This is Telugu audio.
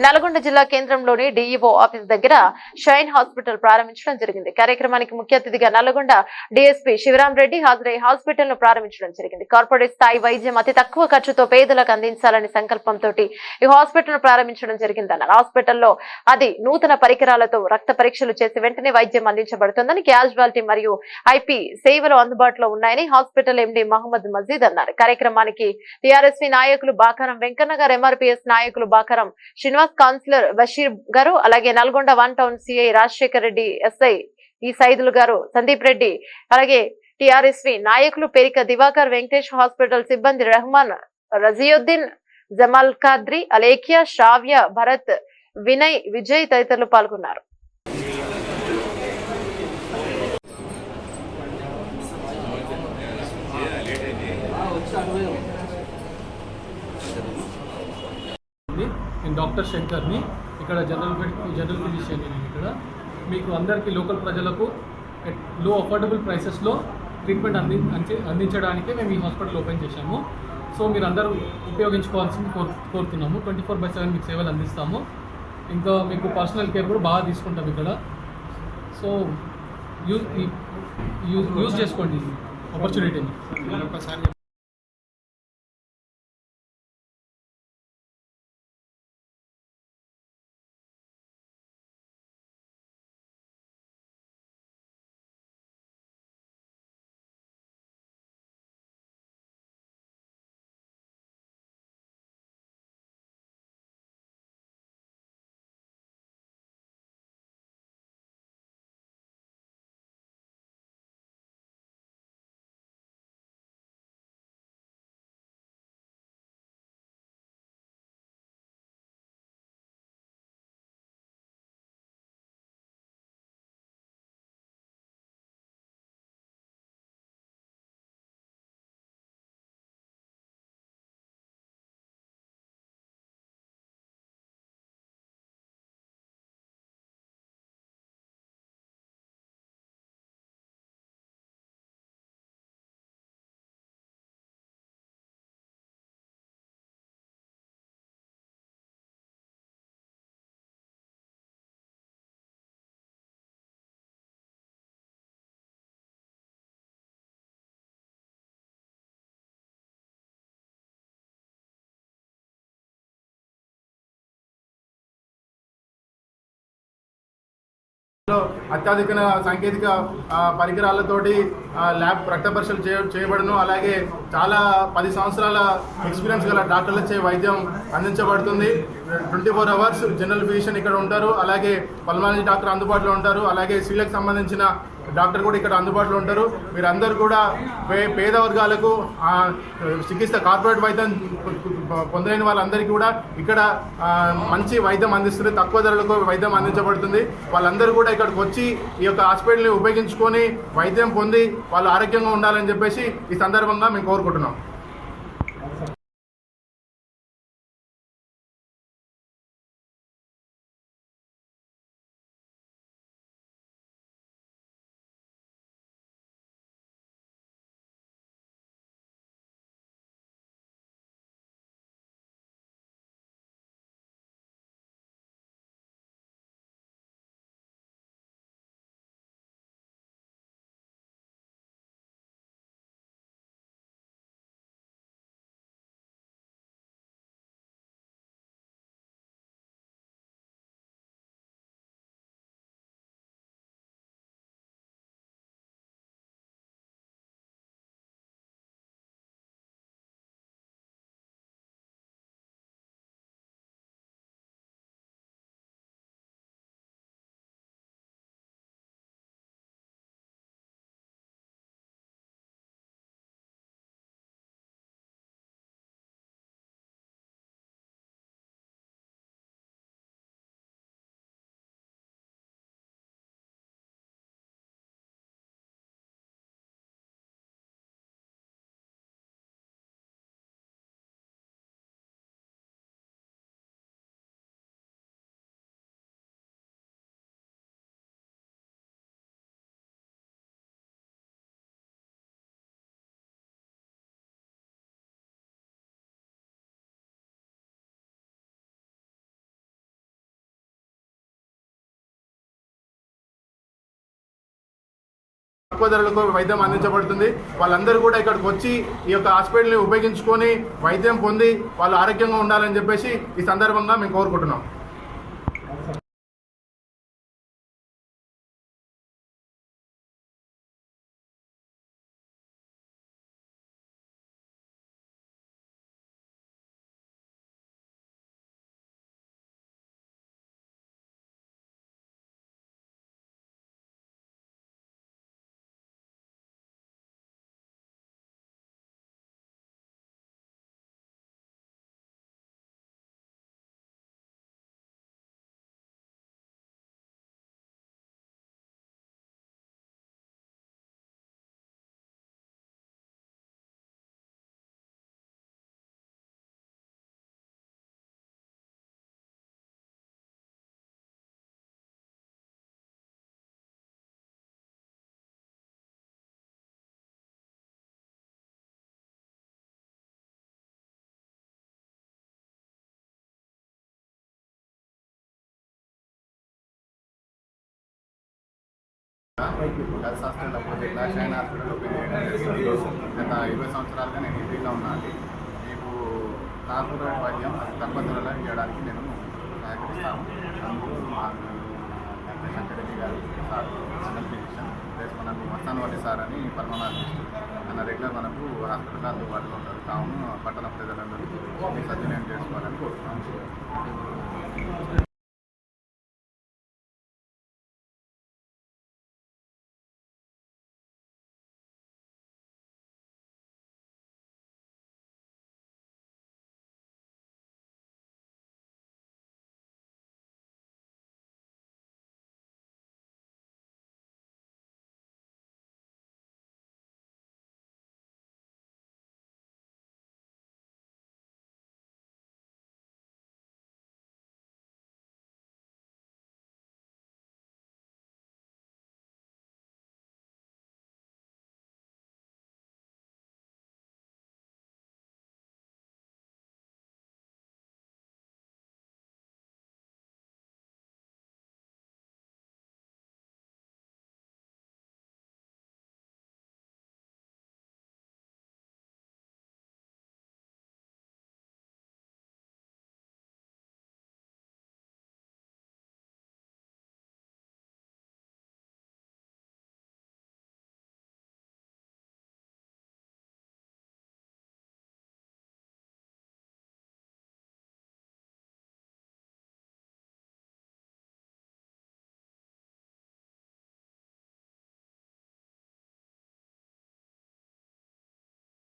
నల్గొండ జిల్లా కేంద్రంలోని డీఈఓ ఆఫీస్ దగ్గర షైన్ హాస్పిటల్ ప్రారంభించడం జరిగింది. కార్యక్రమానికి ముఖ్య అతిథిగా నల్గొండ డీఎస్పీ శివరాం రెడ్డి హాజరై హాస్పిటల్ ను ప్రారంభించడం జరిగింది. కార్పొరేట్ స్థాయి వైద్యం అతి తక్కువ ఖర్చుతో పేదలకు అందించాలని సంకల్పంతో ఈ హాస్పిటల్ ను ప్రారంభించడం జరిగిందన్నారు. హాస్పిటల్లో అది నూతన పరికరాలతో రక్త పరీక్షలు చేసి వెంటనే వైద్యం అందించబడుతుందని, క్యాజువాలిటీ మరియు ఐపీ సేవలు అందుబాటులో ఉన్నాయని హాస్పిటల్ ఎండీ మహమ్మద్ మజీద్ అన్నారు. కార్యక్రమానికి టీఆర్ఎస్వి నాయకులు బాకారం వెంకన్న గారు, ఎంఆర్పీఎస్ నాయకులు బాకారం శ్రీనివాస్, కౌన్సిలర్ బషీర్ గారు, అలాగే Nalgonda 1 town CI Rajasekhar Reddy, SI ఈ సైదులు గారు, సందీప్ రెడ్డి, అలాగే టీఆర్ఎస్వి నాయకులు పెరిక దివాకర్, వెంకటేష్, హాస్పిటల్ సిబ్బంది రెహమాన్, రజియుద్దీన్, జమాల్ ఖాద్రి, అలేఖ్య, శ్రావ్య, భరత్, వినయ్, విజయ్ తదితరులు పాల్గొన్నారు. నేను డాక్టర్ శంకర్ని, ఇక్కడ జనరల్ ఫిజిషియన్. నేను ఇక్కడ మీకు అందరికీ లోకల్ ప్రజలకు లో అఫోర్డబుల్ ప్రైసెస్లో ట్రీట్మెంట్ అందించడానికే మేము ఈ హాస్పిటల్ ఓపెన్ చేశాము. సో మీరు అందరూ ఉపయోగించుకోవాల్సింది కోరుతున్నాము. 24/7 మీకు సేవలు అందిస్తాము. ఇంకా మీకు పర్సనల్ కేర్ కూడా బాగా తీసుకుంటాం ఇక్కడ. సో యూజ్ చేసుకోండి ఆపర్చునిటీని. ఒకసారి అత్యాధునిక సాంకేతిక పరికరాలతోటి ల్యాబ్ రక్త పరీక్షలు చేయబడును. అలాగే చాలా 10 సంవత్సరాల ఎక్స్పీరియన్స్ గల డాక్టర్లచే వైద్యం అందించబడుతుంది. 24 అవర్స్ జనరల్ ఫిజిషియన్ ఇక్కడ ఉంటారు. అలాగే పల్మాలజీ డాక్టర్ అందుబాటులో ఉంటారు. అలాగే స్త్రీలకు సంబంధించిన డాక్టర్ కూడా ఇక్కడ అందుబాటులో ఉంటారు. మీరందరూ కూడా పేద వర్గాలకు చికిత్స కార్పొరేట్ వైద్యం పొందలేని వాళ్ళందరికీ కూడా ఇక్కడ మంచి వైద్యం అందిస్తుంది. తక్కువ ధరలకు వైద్యం అందించబడుతుంది. వాళ్ళందరూ కూడా ఇక్కడికి వచ్చి ఈ యొక్క హాస్పిటల్ని ఉపయోగించుకొని వైద్యం పొంది వాళ్ళు ఆరోగ్యంగా ఉండాలని చెప్పేసి ఈ సందర్భంగా మేము కోరుకుంటున్నాం. తక్కువ ధరలకు వైద్యం అందించబడుతుంది. వాళ్ళందరూ కూడా ఇక్కడికి వచ్చి ఈ యొక్క హాస్పిటల్ని ఉపయోగించుకొని వైద్యం పొంది వాళ్ళు ఆరోగ్యంగా ఉండాలని చెప్పేసి ఈ సందర్భంగా మేము కోరుకుంటున్నాం. గర్ల్స్ హాస్పిటల్ అపోజిట్లో షైన్ హాస్పిటల్ ఓపెన్ చేయడం జరిగింది. గత 20 సంవత్సరాలుగా నేను ఇంటిలో ఉన్నాను. మీకు కార్పొరేట్ వైద్యం తక్కువ ధరలో ఇవ్వడానికి నేను సహకరిస్తాను. అందుకు డాక్టర్ శంకర్ రెడ్డి గారు సార్ జనరల్ ఫిజిషియన్ ప్లస్ మనకు మస్తాన్వల్లి సార్ అని పర్మనాలజిస్ట్ మన రెగ్యులర్ మనకు హాస్పిటల్ అందుబాటులో ఉంటారు. కావున పట్టణ ప్రజలందరూ సద్వినియోగం చేసుకోవాలని కోరుతున్నాను.